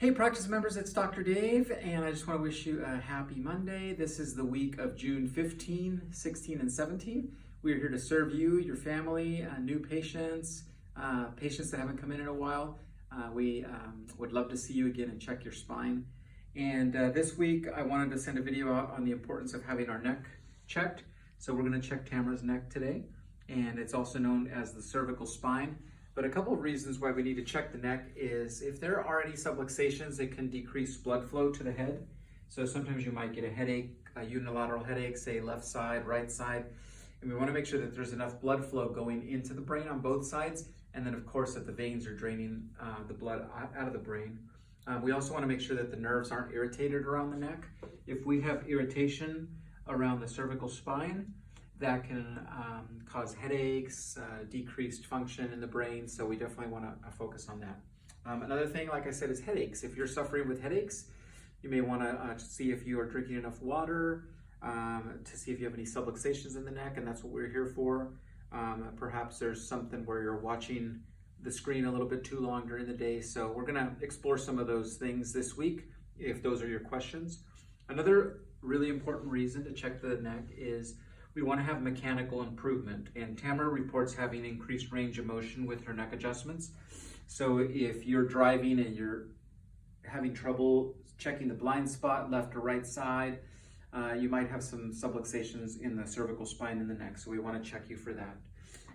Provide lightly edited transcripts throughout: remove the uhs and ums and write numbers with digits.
Hey practice members, it's Dr. Dave, and I just want to wish you a happy Monday. This is the week of June 15, 16, and 17. We are here to serve you, your family, new patients, patients that haven't come in a while. We would love to see you again and check your spine. And this week I wanted to send a video out on the importance of having our neck checked. So we're going to check Tamara's neck today, and it's also known as the cervical spine. But a couple of reasons why we need to check the neck is if there are any subluxations, it can decrease blood flow to the head. So sometimes you might get a headache, a unilateral headache, say left side, right side. And we want to make sure that there's enough blood flow going into the brain on both sides. And then of course that the veins are draining the blood out of the brain. We also want to make sure that the nerves aren't irritated around the neck. If we have irritation around the cervical spine, that can cause headaches, decreased function in the brain, so we definitely want to focus on that. Another thing, like I said, is headaches. If you're suffering with headaches, you may want to see if you are drinking enough water, to see if you have any subluxations in the neck, and that's what we're here for. Perhaps there's something where you're watching the screen a little bit too long during the day, so we're going to explore some of those things this week, if those are your questions. Another really important reason to check the neck is we want to have mechanical improvement, and Tamara reports having increased range of motion with her neck adjustments. So if you're driving and you're having trouble checking the blind spot, left or right side, you might have some subluxations in the cervical spine and the neck, so we want to check you for that.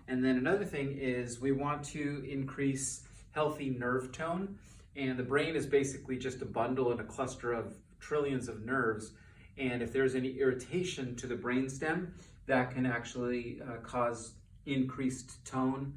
And then another thing is we want to increase healthy nerve tone, and the brain is basically just a bundle and a cluster of trillions of nerves. And if there's any irritation to the brainstem, that can actually cause increased tone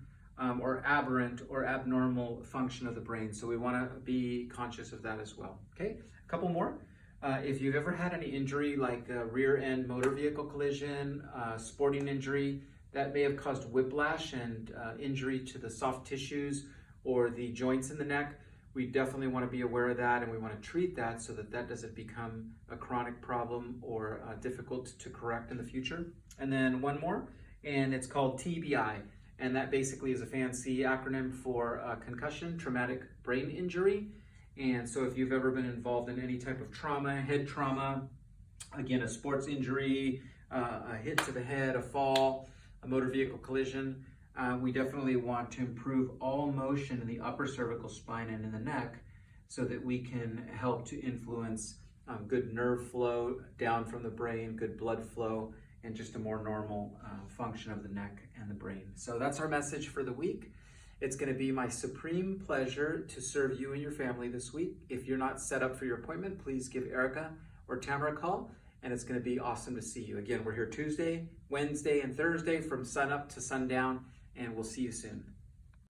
or aberrant or abnormal function of the brain. So we want to be conscious of that as well. Okay, a couple more. If you've ever had any injury like a rear end motor vehicle collision, sporting injury, that may have caused whiplash and injury to the soft tissues or the joints in the neck, we definitely want to be aware of that, and we want to treat that so that that doesn't become a chronic problem or difficult to correct in the future. And then one more, and it's called TBI, and that basically is a fancy acronym for concussion, traumatic brain injury. And so if you've ever been involved in any type of trauma, head trauma, again, a sports injury, a hit to the head, a fall, a motor vehicle collision, we definitely want to improve all motion in the upper cervical spine and in the neck so that we can help to influence good nerve flow down from the brain, good blood flow, and just a more normal function of the neck and the brain. So that's our message for the week. It's going to be my supreme pleasure to serve you and your family this week. If you're not set up for your appointment, please give Erica or Tamara a call, and it's going to be awesome to see you. Again, we're here Tuesday, Wednesday, and Thursday from sun up to sundown, and we'll see you soon.